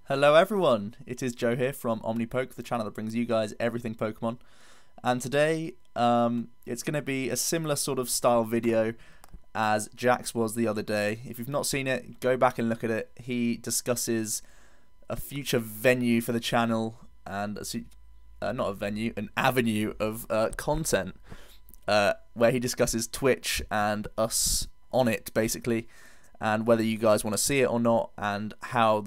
Hello everyone, it is Joe here from Omnipoke, the channel that brings you guys everything Pokemon. And today, it's going to be a similar sort of style video as Jack's was the other day. If you've not seen it, go back and look at it. He discusses a future venue for the channel and not a venue, an avenue of content where he discusses Twitch and us on it basically, and whether you guys want to see it or not, and how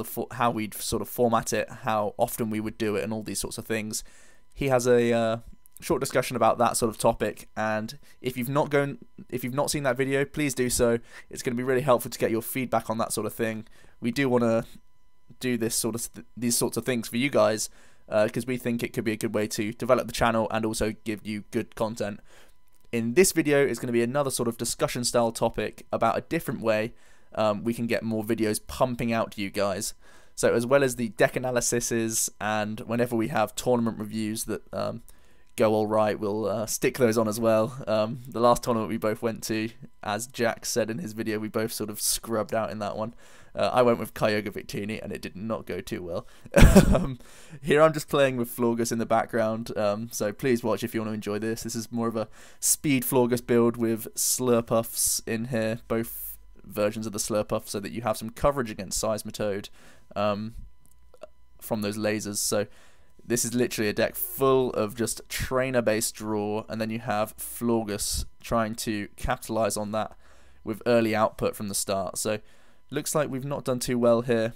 we'd sort of format it, how often we would do it, and all these sorts of things. He has a short discussion about that sort of topic, and if you've not seen that video, please do so. It's going to be really helpful to get your feedback on that sort of thing. We do want to do these sorts of things for you guys because we think it could be a good way to develop the channel and also give you good content. In this video, it's going to be another sort of discussion style topic about a different way we can get more videos pumping out to you guys. So as well as the deck analyses, and whenever we have tournament reviews that go all right, we'll stick those on as well. The last tournament we both went to, as Jack said in his video, we both sort of scrubbed out in that one. I went with Kyogre Victini and it did not go too well. Here I'm just playing with Florges in the background, so please watch if you want to enjoy this. This is more of a speed Florges build with Slurpuffs in here, both versions of the Slurpuff, so that you have some coverage against Seismitoad from those lasers. So this is literally a deck full of just trainer-based draw, and then you have Florges trying to capitalize on that with early output from the start. So looks like we've not done too well here.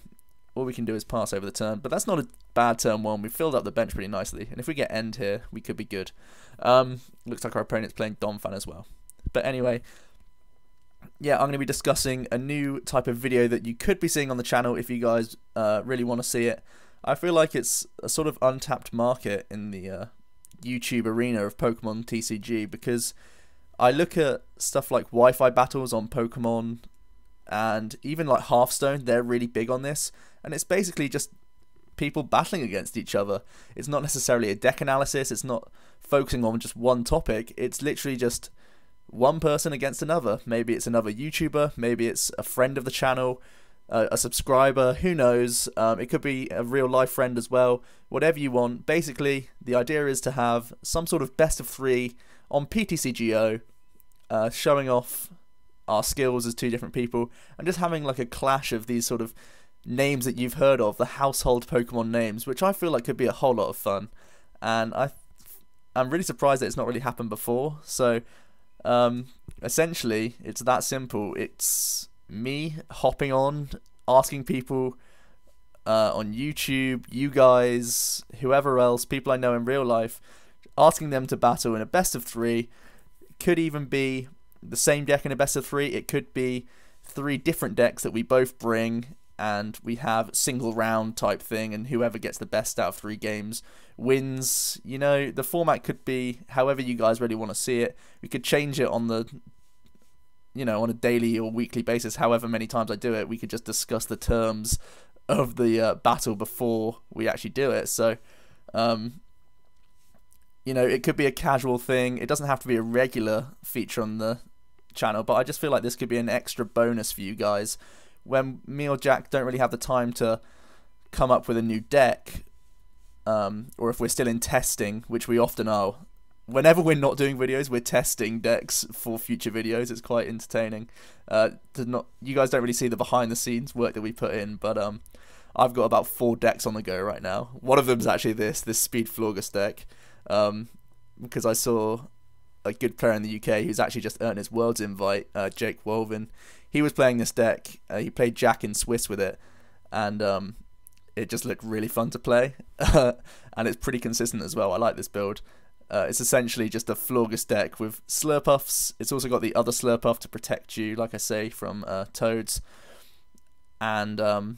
All we can do is pass over the turn, but that's not a bad turn one. We've filled up the bench pretty nicely, and if we get end here, we could be good. Looks like our opponent's playing Donphan as well. But anyway, yeah, I'm going to be discussing a new type of video that you could be seeing on the channel if you guys really want to see it. I feel like it's a sort of untapped market in the YouTube arena of Pokemon TCG, because I look at stuff like Wi-Fi battles on Pokemon, and even like Hearthstone, they're really big on this, and it's basically just people battling against each other. It's not necessarily a deck analysis, it's not focusing on just one topic, it's literally just one person against another. Maybe it's another YouTuber, maybe it's a friend of the channel, a subscriber, who knows. It could be a real life friend as well, whatever you want. Basically, the idea is to have some sort of best of 3 on PTCGO, showing off our skills as two different people, and just having like a clash of these sort of names that you've heard of, the household Pokemon names, which I feel like could be a whole lot of fun. And I'm really surprised that it's not really happened before. So essentially, it's that simple. It's me hopping on, asking people on YouTube, you guys, whoever else, people I know in real life, asking them to battle in a best of 3. Could even be the same deck in a best of 3. It could be 3 different decks that we both bring, and we have single round type thing, and whoever gets the best out of 3 games wins. You know, the format could be however you guys really want to see it. We could change it on the, you know, on a daily or weekly basis, however many times I do it. We could just discuss the terms of the battle before we actually do it. So you know, it could be a casual thing. It doesn't have to be a regular feature on the channel, but I just feel like this could be an extra bonus for you guys when me or Jack don't really have the time to come up with a new deck, or if we're still in testing, which we often are. Whenever we're not doing videos, we're testing decks for future videos. It's quite entertaining. You guys don't really see the behind the scenes work that we put in, but I've got about 4 decks on the go right now. One of them is actually this Speed Florges deck, because I saw a good player in the UK who's actually just earned his Worlds invite, Jake Wolvin. He was playing this deck. He played Jack in Swiss with it, and it just looked really fun to play. And it's pretty consistent as well. I like this build. It's essentially just a Florges deck with Slurpuffs. It's also got the other Slurpuff to protect you, like I say, from Toads. And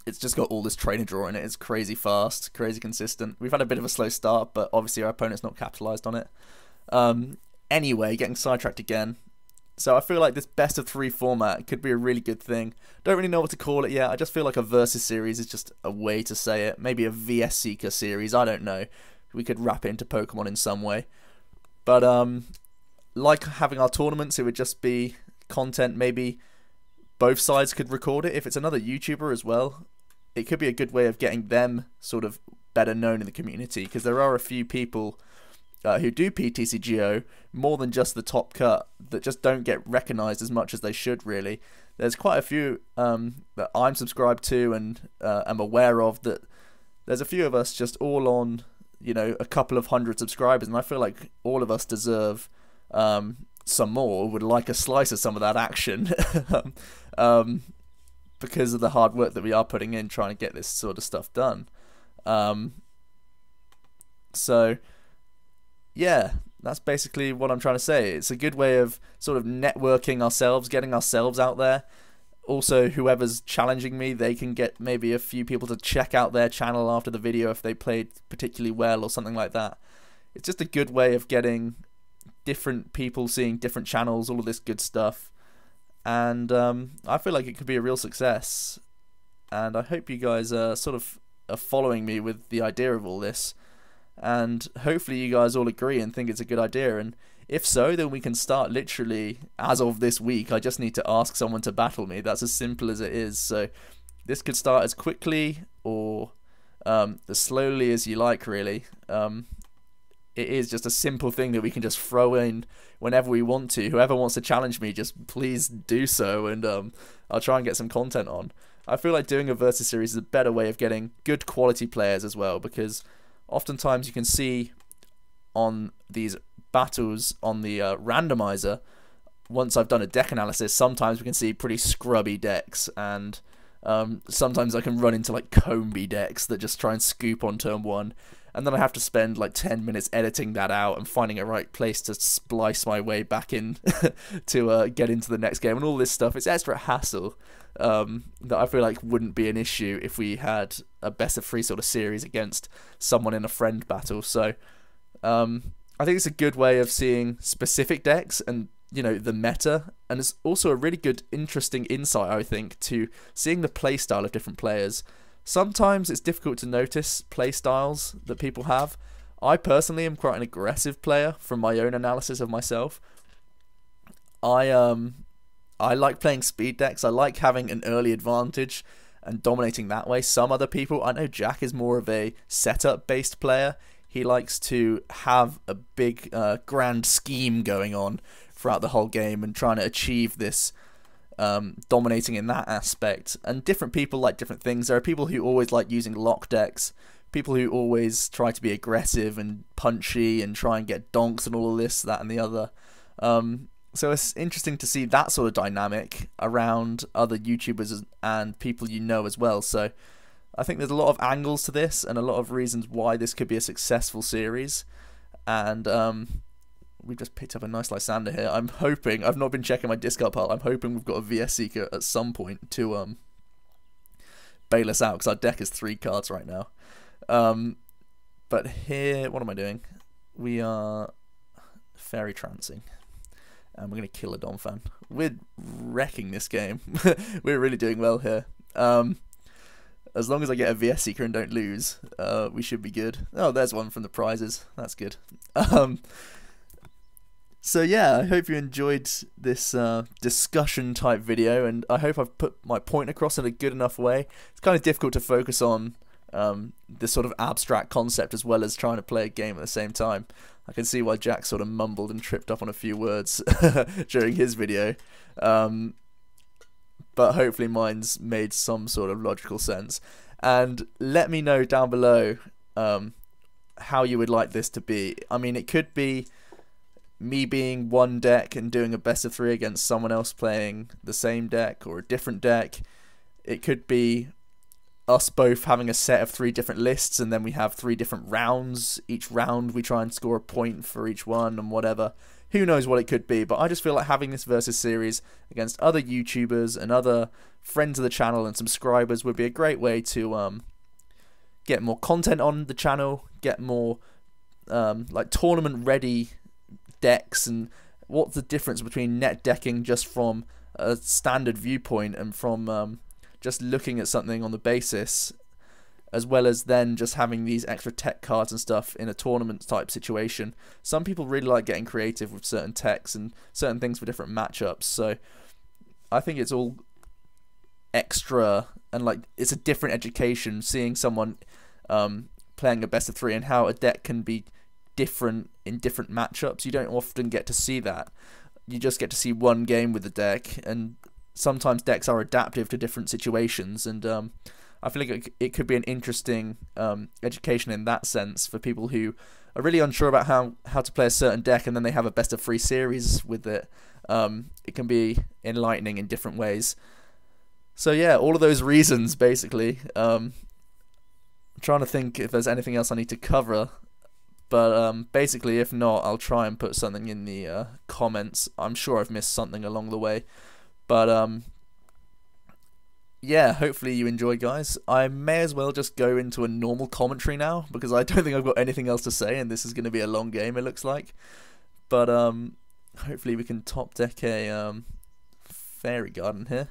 it's just got all this trainer draw in it. It's crazy fast, crazy consistent. We've had a bit of a slow start, but obviously our opponent's not capitalized on it. Anyway, getting sidetracked again. So I feel like this best of 3 format could be a really good thing. Don't really know what to call it yet. I just feel like a versus series is just a way to say it. Maybe a VS Seeker series. I don't know. We could wrap it into Pokemon in some way. But like having our tournaments, it would just be content. Maybe both sides could record it. If it's another YouTuber as well, it could be a good way of getting them sort of better known in the community, because there are a few people who do PTCGO more than just the top cut that just don't get recognized as much as they should really. There's quite a few that I'm subscribed to and am aware of, that there's a few of us just all on, you know, a couple of hundred subscribers, and I feel like all of us deserve some more, would like a slice of some of that action because of the hard work that we are putting in trying to get this sort of stuff done. So yeah, that's basically what I'm trying to say. It's a good way of sort of networking ourselves, getting ourselves out there. Also, whoever's challenging me, they can get maybe a few people to check out their channel after the video if they played particularly well or something like that. It's just a good way of getting different people seeing different channels, all of this good stuff. And I feel like it could be a real success. And I hope you guys sort of are following me with the idea of all this. And hopefully you guys all agree and think it's a good idea, and if so, then we can start literally as of this week. I just need to ask someone to battle me. That's as simple as it is. So this could start as quickly or as slowly as you like, really. It is just a simple thing that we can just throw in whenever we want to. Whoever wants to challenge me, just please do so, and I'll try and get some content on. I feel like doing a versus series is a better way of getting good quality players as well, because oftentimes you can see on these battles on the randomizer, once I've done a deck analysis, sometimes we can see pretty scrubby decks, and sometimes I can run into like Combi decks that just try and scoop on turn 1, and then I have to spend like 10 minutes editing that out and finding a right place to splice my way back in to get into the next game and all this stuff. It's extra hassle that I feel like wouldn't be an issue if we had a best of 3 sort of series against someone in a friend battle. So I think it's a good way of seeing specific decks and, you know, the meta, and it's also a really good, interesting insight, I think, to seeing the playstyle of different players. Sometimes it's difficult to notice playstyles that people have. I personally am quite an aggressive player from my own analysis of myself. I like playing speed decks. I like having an early advantage and dominating that way. Some other people, I know Jack is more of a setup based player. He likes to have a big grand scheme going on throughout the whole game and trying to achieve this dominating in that aspect. And different people like different things. There are people who always like using lock decks, people who always try to be aggressive and punchy and try and get donks and all of this, that and the other. So it's interesting to see that sort of dynamic around other YouTubers and people you know as well. So I think there's a lot of angles to this and a lot of reasons why this could be a successful series. And we've just picked up a nice Lysander here. I'm hoping, I've not been checking my discard pile, I'm hoping we've got a VS Seeker at some point to bail us out, because our deck is 3 cards right now. But here, what am I doing? We are Fairy Trancing. And we're going to kill a Donphan. We're wrecking this game. We're really doing well here. As long as I get a VS Seeker and don't lose, we should be good. Oh, there's one from the prizes. That's good. So yeah, I hope you enjoyed this discussion type video, and I hope I've put my point across in a good enough way. It's kind of difficult to focus on this sort of abstract concept as well as trying to play a game at the same time. I can see why Jack sort of mumbled and tripped up on a few words during his video. But hopefully mine's made some sort of logical sense. And let me know down below how you would like this to be. I mean, it could be me being one deck and doing a best of 3 against someone else playing the same deck or a different deck. It could be us both having a set of 3 different lists, and then we have 3 different rounds. Each round we try and score a point for each one and whatever. Who knows what it could be, but I just feel like having this versus series against other YouTubers and other friends of the channel and subscribers would be a great way to get more content on the channel, get more like tournament ready decks, and what's the difference between net decking just from a standard viewpoint and from just looking at something on the basis, as well as then just having these extra tech cards and stuff in a tournament type situation. Some people really like getting creative with certain techs and certain things for different matchups, so I think it's all extra and like it's a different education seeing someone playing a best of 3 and how a deck can be different in different matchups. You don't often get to see that. You just get to see one game with the deck, and sometimes decks are adaptive to different situations, and I feel like it could be an interesting education in that sense for people who are really unsure about how to play a certain deck, and then they have a best of 3 series with it. It can be enlightening in different ways. So yeah, all of those reasons basically. I'm trying to think if there's anything else I need to cover, but basically if not, I'll try and put something in the comments. I'm sure I've missed something along the way, but yeah, hopefully you enjoy, guys. I may as well just go into a normal commentary now, because I don't think I've got anything else to say, and this is going to be a long game, it looks like. But hopefully we can top deck a fairy garden here.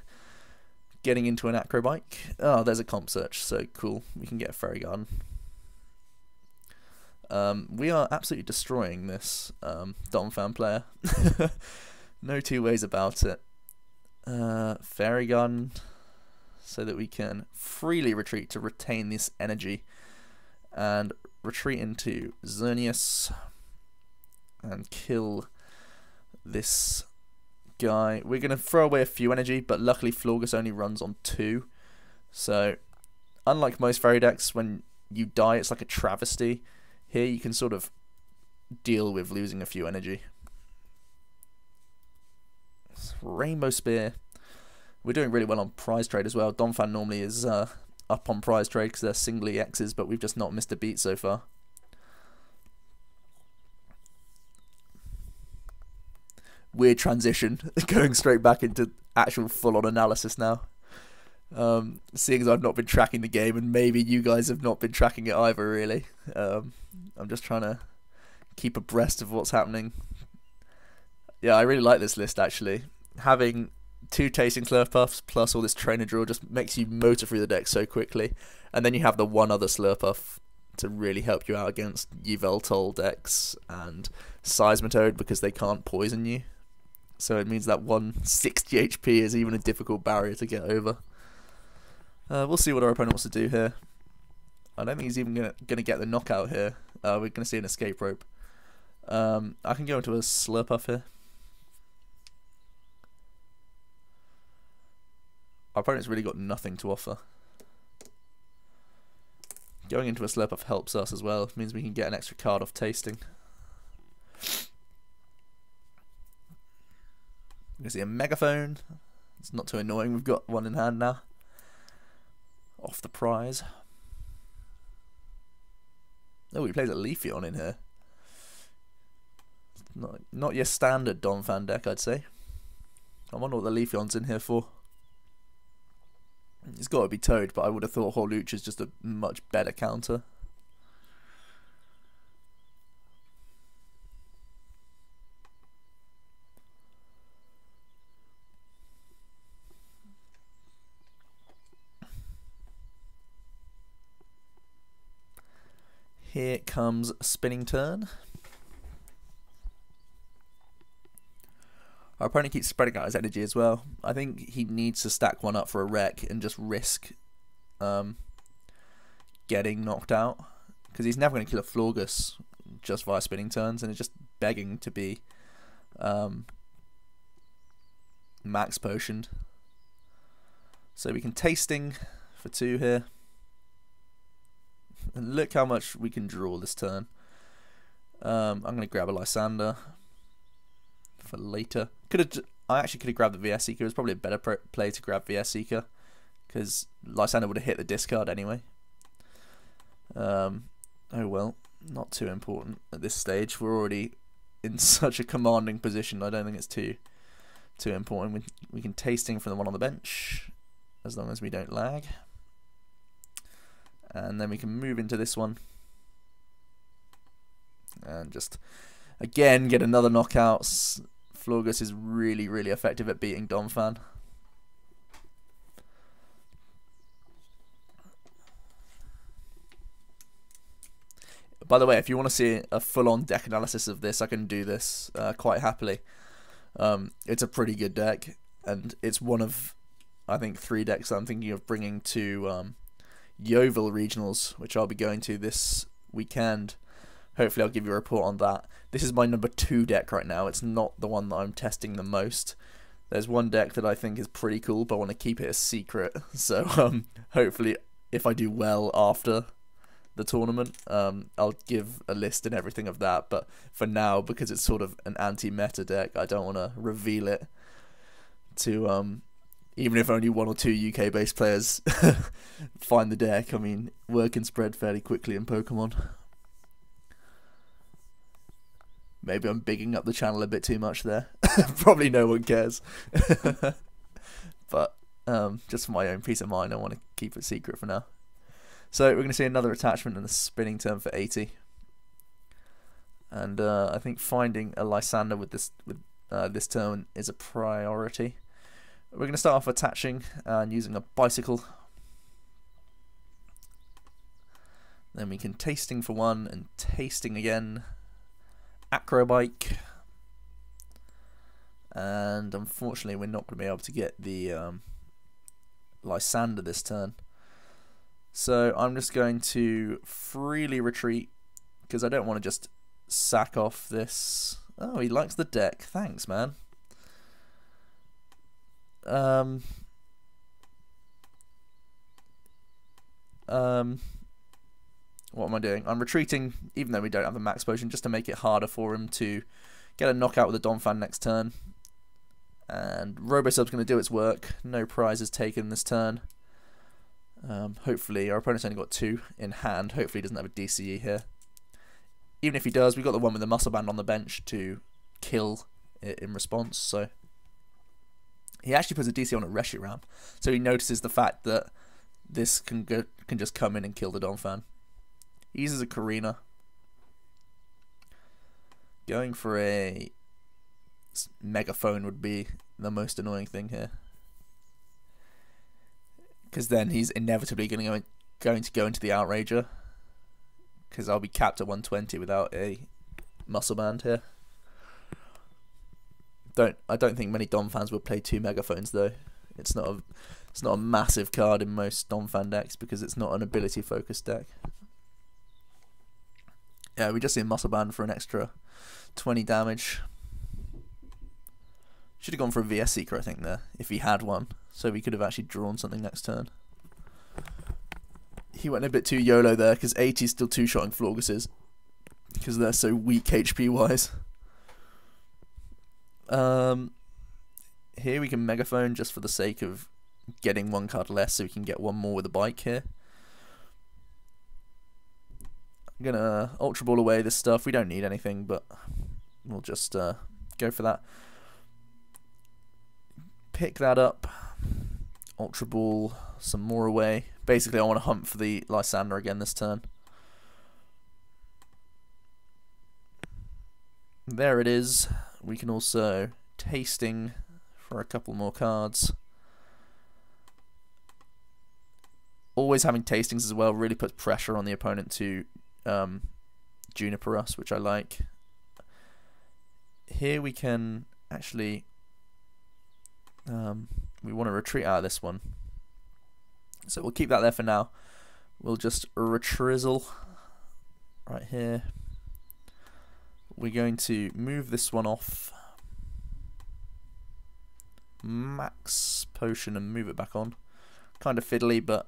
Getting into an acro bike. Oh, there's a comp search, so cool. We can get a fairy garden. We are absolutely destroying this Donphan player. No two ways about it. Fairy garden, so that we can freely retreat to retain this energy, and retreat into Xerneas and kill this guy. We're going to throw away a few energy, but luckily Florges only runs on 2, so unlike most fairy decks, when you die it's like a travesty. Here you can sort of deal with losing a few energy. Rainbow Spear. We're doing really well on prize trade as well. Donphan normally is up on prize trade because they're singly X's, but we've just not missed a beat so far. Weird transition, going straight back into actual full-on analysis now. Seeing as I've not been tracking the game, and maybe you guys have not been tracking it either, really. I'm just trying to keep abreast of what's happening. Yeah, I really like this list, actually. Having 2 tasting Slurpuffs plus all this trainer draw just makes you motor through the deck so quickly, and then you have the one other Slurpuff to really help you out against Yveltal decks and Seismitoad, because they can't poison you. So it means that 160 HP is even a difficult barrier to get over. We'll see what our opponent wants to do here. I don't think he's even going to get the knockout here. We're going to see an escape rope. I can go into a Slurpuff here. Our opponent's really got nothing to offer. Going into a Slurpuff helps us as well. It means we can get an extra card off tasting. We're going to see a Megaphone. It's not too annoying. We've got one in hand now. Off the prize. Oh, he plays a Leafeon in here. Not your standard Donphan deck, I'd say. I wonder what the Leafeon's in here for. It's got to be Toad, but I would have thought Hawlucha is just a much better counter. Here comes Spinning Turn. Our opponent keeps spreading out his energy as well. I think he needs to stack one up for a wreck and just risk getting knocked out, because he's never going to kill a Florges just via Spinning Turns, and it's just begging to be max potioned. So we can tasting for 2 here. And look how much we can draw this turn. I'm going to grab a Lysander for later. I actually could have grabbed the VS Seeker. It was probably a better play to grab VS Seeker, because Lysander would have hit the discard anyway. Oh well, not too important at this stage. We're already in such a commanding position. I don't think it's too important. We can tasting from the one on the bench, as long as we don't lag. And then we can move into this one and just again get another knockout. Florges is really, really effective at beating Donphan. By the way, if you want to see a full-on deck analysis of this, I can do this quite happily. It's a pretty good deck, and it's one of I think 3 decks I'm thinking of bringing to Yeovil Regionals, which I'll be going to this weekend. Hopefully I'll give you a report on that. This is my number 2 deck right now. It's not the one that I'm testing the most. There's one deck that I think is pretty cool, but I want to keep it a secret. So hopefully if I do well after the tournament, I'll give a list and everything of that. But for now, because it's sort of an anti-meta deck, I don't want to reveal it to even if only 1 or 2 UK-based players find the deck. I mean, word can spread fairly quickly in Pokemon. Maybe I'm bigging up the channel a bit too much there. Probably no one cares. But just for my own peace of mind, I want to keep it secret for now. So we're going to see another attachment and a spinning turn for 80. And I think finding a Lysander with this turn is a priority. We're going to start off attaching and using a bicycle. Then we can tasting for 1 and tasting again. Acrobike. And unfortunately we're not going to be able to get the Lysander this turn. So I'm just going to freely retreat because I don't want to just sack off this. Oh, he likes the deck. Thanks, man. What am I doing? I'm retreating, even though we don't have a max potion, just to make it harder for him to get a knockout with a Donphan next turn. And Robosub's going to do its work. No prizes taken this turn. Hopefully, our opponent's only got 2 in hand. Hopefully he doesn't have a DCE here. Even if he does, we've got the one with the Muscle Band on the bench to kill it in response. So he actually puts a DC on a Reshiram. So he notices the fact that this can just come in and kill the Donphan. He uses a Karina. Going for a Megaphone would be the most annoying thing here. Because then he's inevitably going to go into the Outrager. Because I'll be capped at 120 without a Muscle Band here. I don't think many Donphans would play 2 Megaphones though. It's not a massive card in most Donphan decks because it's not an ability focused deck. Yeah, we just see a Muscle Band for an extra 20 damage. Should have gone for a VS Seeker, I think, there, if he had one. So we could have actually drawn something next turn. He went a bit too YOLO there, because 80 is still 2-shotting Florges. Because they're so weak HP-wise. Here we can Megaphone just for the sake of getting 1 card less, so we can get 1 more with a bike here. I'm gonna Ultra Ball away this stuff. We don't need anything, but we'll just go for that. Pick that up. Ultra Ball some more away. Basically, I want to hunt for the Lysander again this turn. There it is. We can also tasting for a couple more cards. Always having tastings as well really puts pressure on the opponent to Juniper us, which I like. Here we can actually we want to retreat out of this one, so we'll keep that there for now. We'll just retrizzle right here. We're going to move this one off, max potion, and move it back on. Kind of fiddly, but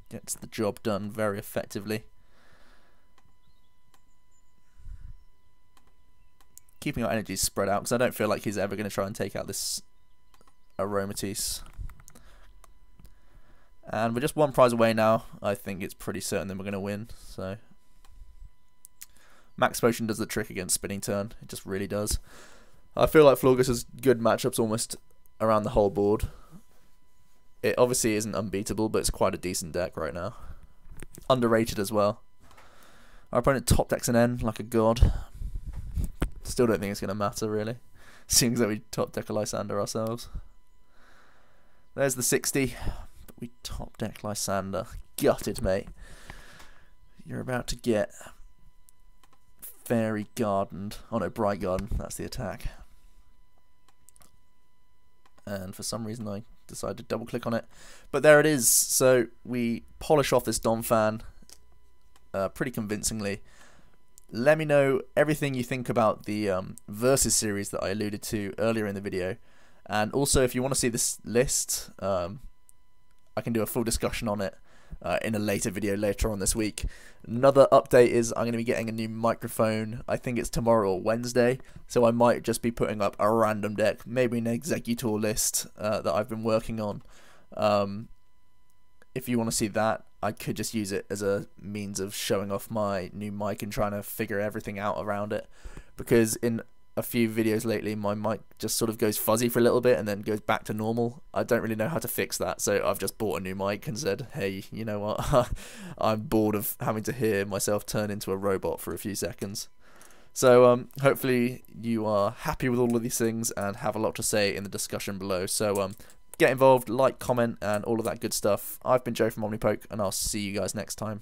gets the job done very effectively. Keeping our energies spread out because I don't feel like he's ever going to try and take out this Aromatisse. And we're just 1 prize away now. I think it's pretty certain that we're going to win. So Max Potion does the trick against Spinning Turn. It just really does. I feel like Florges has good matchups almost around the whole board. It obviously isn't unbeatable, but it's quite a decent deck right now. Underrated as well. Our opponent top decks an N like a god. Still don't think it's going to matter really. Seems that we top deck a Lysander ourselves. There's the 60. But we top deck Lysander. Gutted, mate. You're about to get Fairy Gardened. Oh no, Bright Garden. That's the attack. And for some reason I decided to double click on it. But there it is. So we polish off this Dom fan pretty convincingly. Let me know everything you think about the Versus series that I alluded to earlier in the video. And also, if you want to see this list, I can do a full discussion on it in a later video later on this week. Another update is I'm going to be getting a new microphone. I think it's tomorrow or Wednesday, so I might just be putting up a random deck, maybe an executor list that I've been working on. If you want to see that, I could just use it as a means of showing off my new mic and trying to figure everything out around it, because in a few videos lately my mic just sort of goes fuzzy for a little bit and then goes back to normal. I don't really know how to fix that, so I've just bought a new mic and said, hey, you know what, I'm bored of having to hear myself turn into a robot for a few seconds. So hopefully you are happy with all of these things and have a lot to say in the discussion below. So get involved, like, comment, and all of that good stuff. I've been Joe from Omnipoke, and I'll see you guys next time.